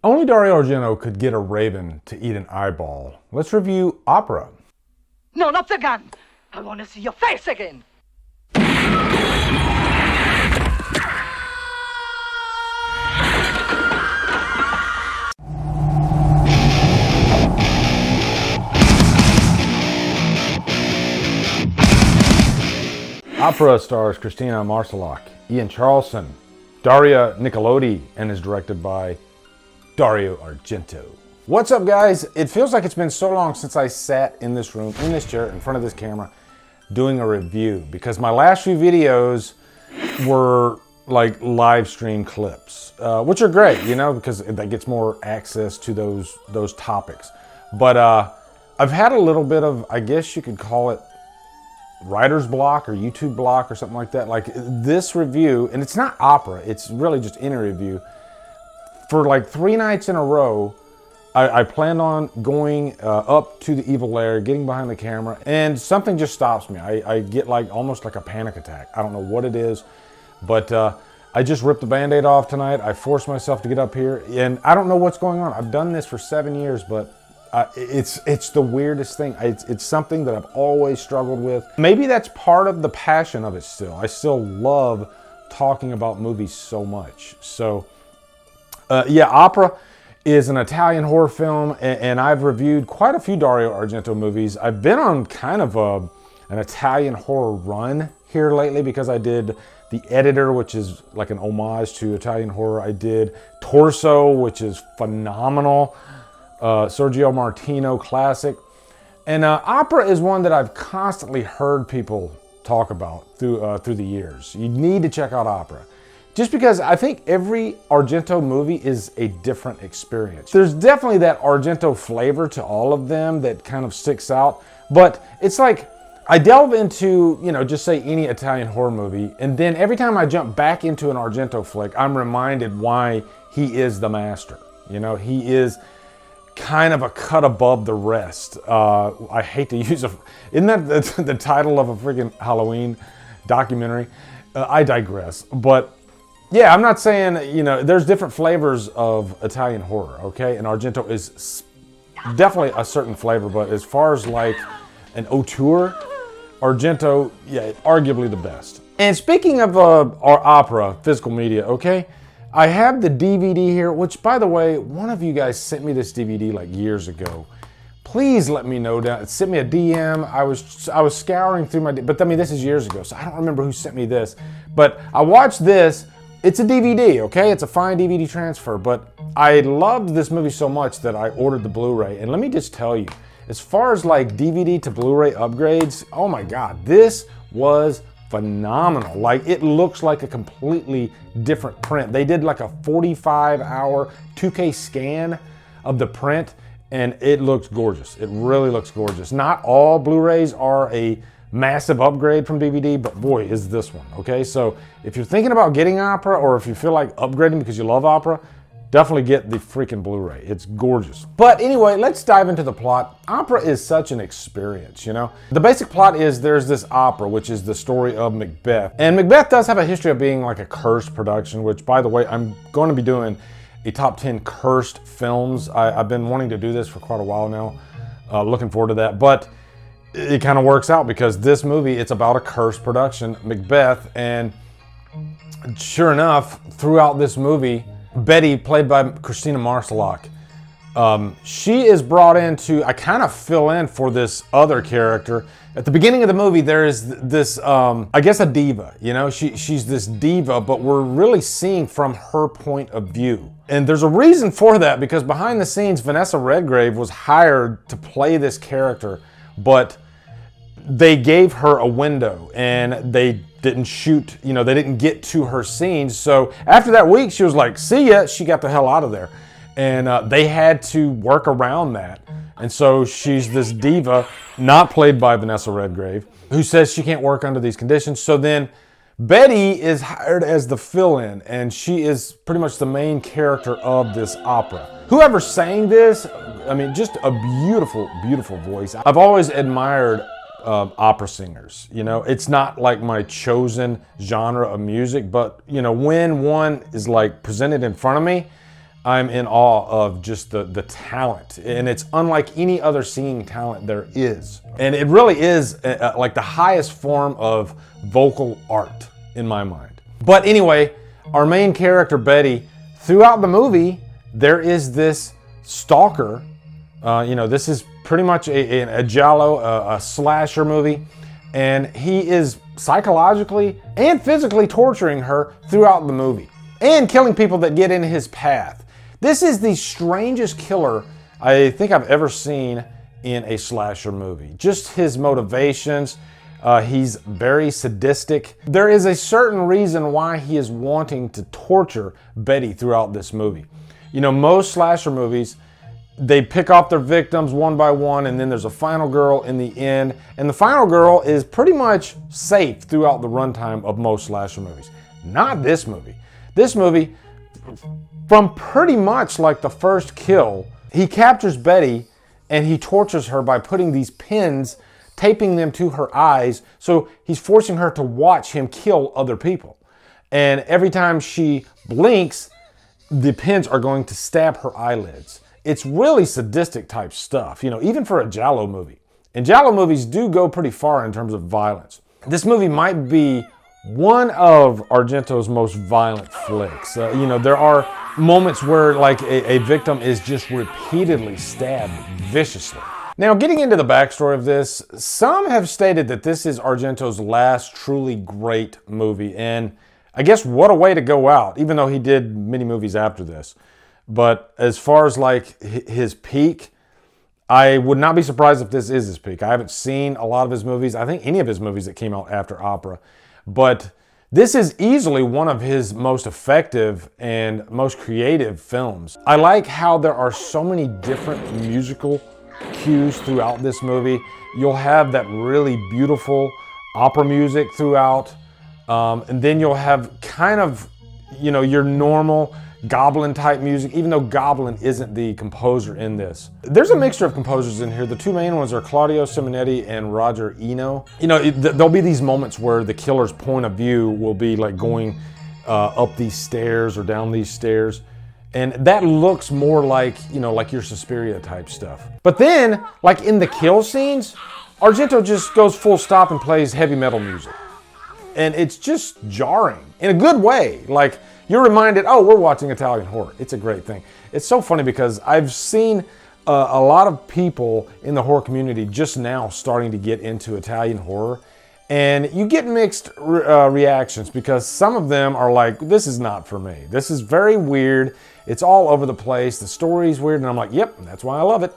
Only Dario Argento could get a raven to eat an eyeball. Let's review Opera. No, not the gun! I want to see your face again! Opera stars Christina Marsalak, Ian Charleston, Daria Nicolodi, and is directed by Dario Argento. What's up, guys? It feels like it's been so long since I sat in this room, in this chair, in front of this camera, doing a review, because my last few videos were like live stream clips, which are great, you know, because that gets more access to those topics. But I've had a little bit of, I guess you could call it, writer's block or YouTube block or something like that. Like this review, and it's not Opera, it's really just any review. For like 3 nights in a row, I planned on going up to the evil lair, getting behind the camera, and something just stops me. I get like almost like a panic attack. I don't know what it is, but I just ripped the Band-Aid off tonight. I forced myself to get up here, and I don't know what's going on. I've done this for 7 years, but it's the weirdest thing. It's something that I've always struggled with. Maybe that's part of the passion of it still. I still love talking about movies so much. So yeah, Opera is an Italian horror film, and I've reviewed quite a few Dario Argento movies. I've been on kind of an Italian horror run here lately because I did The Editor, which is like an homage to Italian horror. I did Torso, which is phenomenal. Sergio Martino classic. And Opera is one that I've constantly heard people talk about through the years. You need to check out Opera. Just because I think every Argento movie is a different experience. There's definitely that Argento flavor to all of them that kind of sticks out. But it's like, I delve into, you know, just say any Italian horror movie, and then every time I jump back into an Argento flick, I'm reminded why he is the master. You know, he is kind of a cut above the rest. I hate to use isn't that the title of a freaking Halloween documentary? I digress. But yeah, I'm not saying, you know, there's different flavors of Italian horror, okay? And Argento is definitely a certain flavor, but as far as like an auteur, Argento, yeah, arguably the best. And speaking of our Opera, physical media, okay? I have the DVD here, which, by the way, one of you guys sent me this DVD like years ago. Please let me know down. Send me a DM. I was scouring through my, but I mean, this is years ago, so I don't remember who sent me this. But I watched this. It's a DVD, okay? It's a fine DVD transfer, but I loved this movie so much that I ordered the Blu-ray. And let me just tell you, as far as like DVD to Blu-ray upgrades, oh my God, this was phenomenal. Like, it looks like a completely different print. They did like a 45-hour 2K scan of the print, and it looks gorgeous. It really looks gorgeous. Not all Blu-rays are a massive upgrade from DVD, but boy, is this one, okay? So if you're thinking about getting Opera, or if you feel like upgrading because you love Opera, definitely get the freaking Blu-ray. It's gorgeous. But anyway, let's dive into the plot. Opera is such an experience, you know? The basic plot is there's this opera, which is the story of Macbeth. And Macbeth does have a history of being like a cursed production, which, by the way, I'm going to be doing a top 10 cursed films. I've been wanting to do this for quite a while now. Looking forward to that. But it kind of works out because this movie, it's about a cursed production, Macbeth. And sure enough, throughout this movie, Betty, played by Christina Marsalak, she is brought in to, I kind of fill in for this other character. At the beginning of the movie, there is this, I guess a diva, you know, she's this diva, but we're really seeing from her point of view. And there's a reason for that, because behind the scenes, Vanessa Redgrave was hired to play this character, but they gave her a window and they didn't shoot, you know, they didn't get to her scenes. So after that week, she was like, see ya, she got the hell out of there. And they had to work around that. And so she's this diva, not played by Vanessa Redgrave, who says she can't work under these conditions. So then Betty is hired as the fill-in, and she is pretty much the main character of this opera. Whoever sang this, I mean, just a beautiful, beautiful voice. I've always admired opera singers. You know, it's not like my chosen genre of music, but you know, when one is like presented in front of me, I'm in awe of just the talent, and it's unlike any other singing talent there is. And it really is like the highest form of vocal art in my mind. But anyway, our main character, Betty, throughout the movie, there is this stalker. This is pretty much a Giallo, a slasher movie, and he is psychologically and physically torturing her throughout the movie and killing people that get in his path. This is the strangest killer I think I've ever seen in a slasher movie. Just his motivations, he's very sadistic. There is a certain reason why he is wanting to torture Betty throughout this movie. Most slasher movies, they pick off their victims one by one, and then there's a final girl in the end. And the final girl is pretty much safe throughout the runtime of most slasher movies. Not this movie. This movie, from pretty much like the first kill, he captures Betty and he tortures her by putting these pins, taping them to her eyes. So he's forcing her to watch him kill other people. And every time she blinks, the pins are going to stab her eyelids. It's really sadistic type stuff, even for a Giallo movie. And Giallo movies do go pretty far in terms of violence. This movie might be one of Argento's most violent flicks. There are moments where like a victim is just repeatedly stabbed viciously. Now, getting into the backstory of this, some have stated that this is Argento's last truly great movie, and I guess what a way to go out, even though he did many movies after this. But as far as like his peak, I would not be surprised if this is his peak. I haven't seen a lot of his movies. I think any of his movies that came out after Opera. But this is easily one of his most effective and most creative films. I like how there are so many different musical cues throughout this movie. You'll have that really beautiful opera music throughout. And then you'll have kind of, your normal Goblin type music, even though Goblin isn't the composer in this. There's a mixture of composers in here. The two main ones are Claudio Simonetti and Roger Eno. There'll be these moments where the killer's point of view will be like going up these stairs or down these stairs. And that looks more like, like your Suspiria type stuff. But then, like in the kill scenes, Argento just goes full stop and plays heavy metal music. And it's just jarring in a good way. Like, you're reminded, oh, we're watching Italian horror. It's a great thing. It's so funny because I've seen a lot of people in the horror community just now starting to get into Italian horror. And you get mixed reactions because some of them are like, this is not for me. This is very weird. It's all over the place. The story's weird. And I'm like, yep, that's why I love it.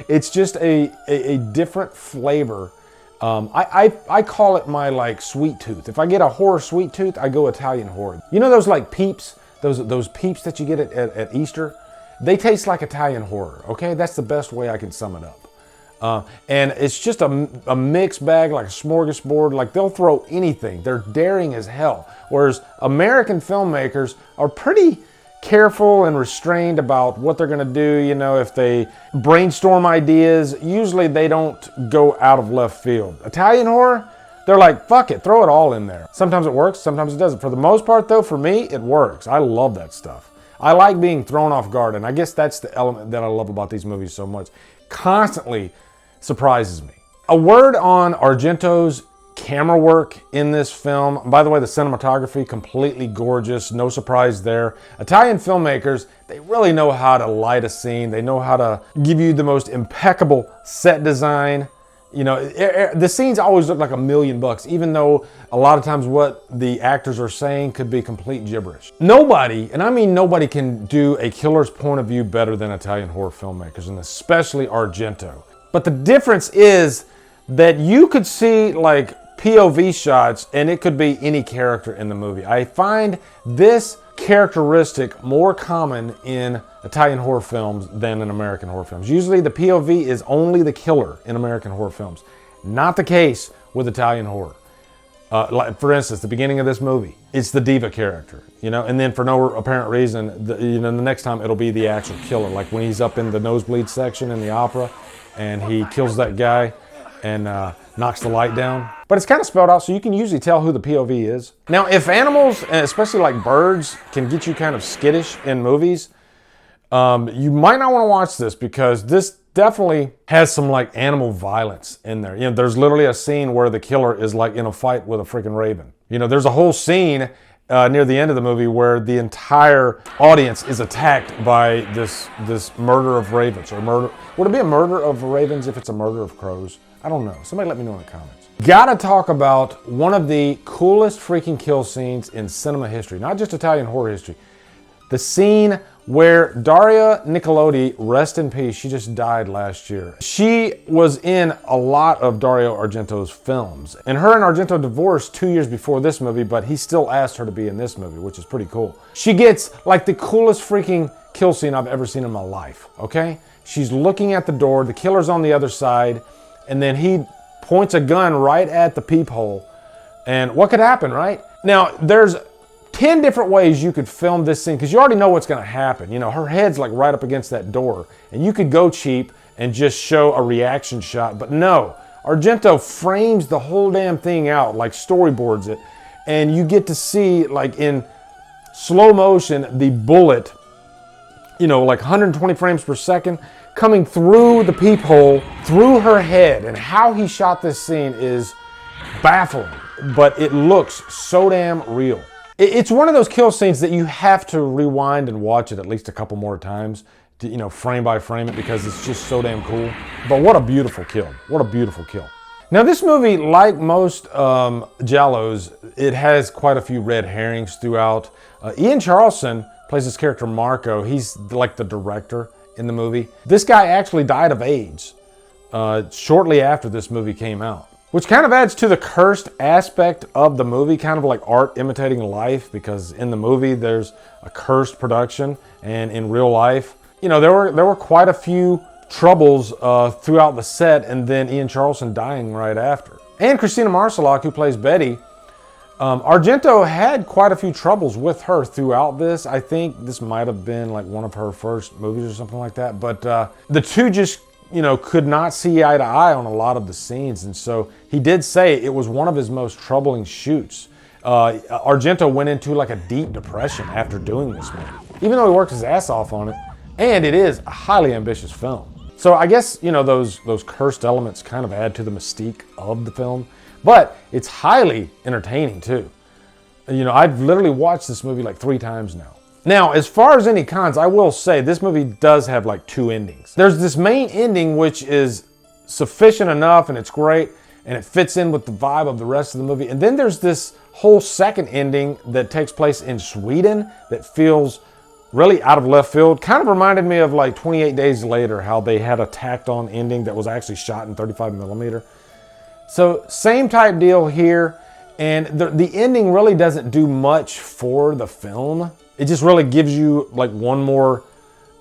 It's just a different flavor. I call it my like sweet tooth. If I get a horror sweet tooth, I go Italian horror. Those like peeps, those peeps that you get at Easter? They taste like Italian horror, okay? That's the best way I can sum it up. And it's just a mixed bag, like a smorgasbord. Like they'll throw anything. They're daring as hell. Whereas American filmmakers are pretty careful and restrained about what they're going to do. If they brainstorm ideas, usually they don't go out of left field. Italian horror, they're like, fuck it, throw it all in there. Sometimes it works, sometimes it doesn't. For the most part though, for me, it works. I love that stuff. I like being thrown off guard, and I guess that's the element that I love about these movies so much. Constantly surprises me. A word on Argento's camera work in this film. By the way, the cinematography, completely gorgeous. No surprise there. Italian filmmakers, they really know how to light a scene. They know how to give you the most impeccable set design. The scenes always look like $1 million, even though a lot of times what the actors are saying could be complete gibberish. Nobody, and I mean nobody, can do a killer's point of view better than Italian horror filmmakers, and especially Argento. But the difference is that you could see like POV shots, and it could be any character in the movie. I find this characteristic more common in Italian horror films than in American horror films. Usually the POV is only the killer in American horror films. Not the case with Italian horror. Like for instance, the beginning of this movie, it's the diva character, and then for no apparent reason, the next time it'll be the actual killer. Like when he's up in the nosebleed section in the opera, and he kills that guy and knocks the light down. but it's kind of spelled out so you can usually tell who the POV is. Now, if animals, especially like birds, can get you kind of skittish in movies, you might not want to watch this because this definitely has some like animal violence in there. You know, there's literally a scene where the killer is like in a fight with a freaking raven. You know, there's a whole scene near the end of the movie where the entire audience is attacked by this murder of ravens, or murder. Would it be a murder of ravens if it's a murder of crows? I don't know. Somebody let me know in the comments. Gotta talk about one of the coolest freaking kill scenes in cinema history, not just Italian horror history. The scene where Daria Nicolodi, rest in peace, she just died last year. She was in a lot of Dario Argento's films. And her and Argento divorced 2 years before this movie, but he still asked her to be in this movie, which is pretty cool. She gets like the coolest freaking kill scene I've ever seen in my life, okay? She's looking at the door, the killer's on the other side, and then he points a gun right at the peephole. And what could happen, right? Now, there's 10 different ways you could film this scene because you already know what's going to happen. You know, her head's like right up against that door, and you could go cheap and just show a reaction shot, but no. Argento frames the whole damn thing out, like storyboards it, and you get to see like in slow motion the bullet, you know, like 120 frames per second coming through the peephole, through her head. And how he shot this scene is baffling, but it looks so damn real. It's one of those kill scenes that you have to rewind and watch it at least a couple more times to, you know, frame by frame it, because it's just so damn cool. But what a beautiful kill. What a beautiful kill. Now this movie, like most Giallos, it has quite a few red herrings throughout. Ian Charleson plays this character Marco. He's like the director in the movie. This guy actually died of AIDS shortly after this movie came out, which kind of adds to the cursed aspect of the movie, kind of like art imitating life, because in the movie there's a cursed production, and in real life, you know, there were quite a few troubles throughout the set, and then Ian Charleson dying right after. And Christina Marsalak, who plays Betty, Argento had quite a few troubles with her throughout this. I think this might have been like one of her first movies or something like that, but the two just, you know, could not see eye to eye on a lot of the scenes. And so he did say it was one of his most troubling shoots. Argento went into like a deep depression after doing this movie, even though he worked his ass off on it. And it is a highly ambitious film. So I guess, you know, those cursed elements kind of add to the mystique of the film, but it's highly entertaining too. You know, I've literally watched this movie like 3 times now. Now, as far as any cons, I will say this movie does have like 2 endings. There's this main ending which is sufficient enough and it's great and it fits in with the vibe of the rest of the movie. And then there's this whole second ending that takes place in Sweden that feels really out of left field. Kind of reminded me of like 28 Days Later, how they had a tacked on ending that was actually shot in 35mm. So same type deal here. And the ending really doesn't do much for the film. It just really gives you like one more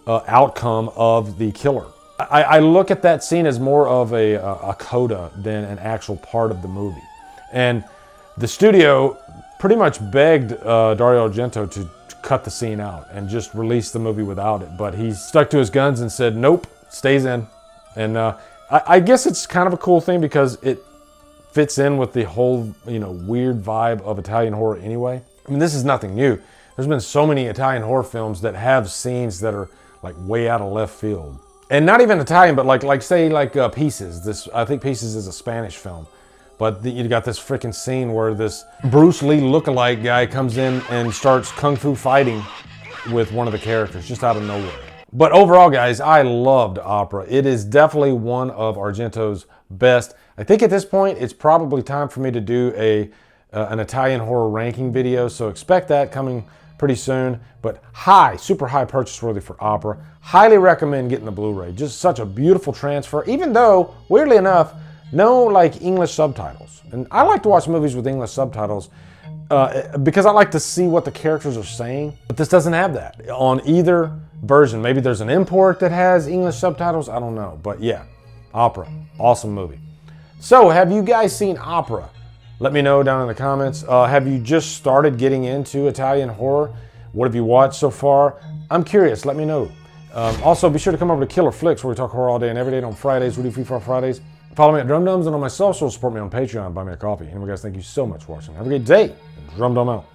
outcome of the killer. I look at that scene as more of a coda than an actual part of the movie. And the studio pretty much begged Dario Argento to cut the scene out and just release the movie without it. But he stuck to his guns and said, nope, stays in. And I guess it's kind of a cool thing because it fits in with the whole, you know, weird vibe of Italian horror anyway. I mean, this is nothing new. There's been so many Italian horror films that have scenes that are like way out of left field. And not even Italian, but like say Pieces. I think Pieces is a Spanish film. But you got this freaking scene where this Bruce Lee lookalike guy comes in and starts kung fu fighting with one of the characters just out of nowhere. But overall, guys, I loved Opera. It is definitely one of Argento's best. I think at this point, it's probably time for me to do an Italian horror ranking video. So expect that coming pretty soon. But super high purchase worthy for Opera. Highly recommend getting the Blu-ray. Just such a beautiful transfer, even though, weirdly enough, no like English subtitles. And I like to watch movies with English subtitles because I like to see what the characters are saying. But this doesn't have that on either version. Maybe there's an import that has English subtitles. I don't know. But yeah, Opera. Awesome movie. So have you guys seen Opera? Let me know down in the comments. Have you just started getting into Italian horror? What have you watched so far? I'm curious. Let me know. Also, be sure to come over to Killer Flicks, where we talk horror all day and every day on Fridays. We do Free for Fridays. Follow me at Drumdums and on my socials. Support me on Patreon. Buy me a coffee. Anyway, guys, thank you so much for watching. Have a great day. Drumdum out.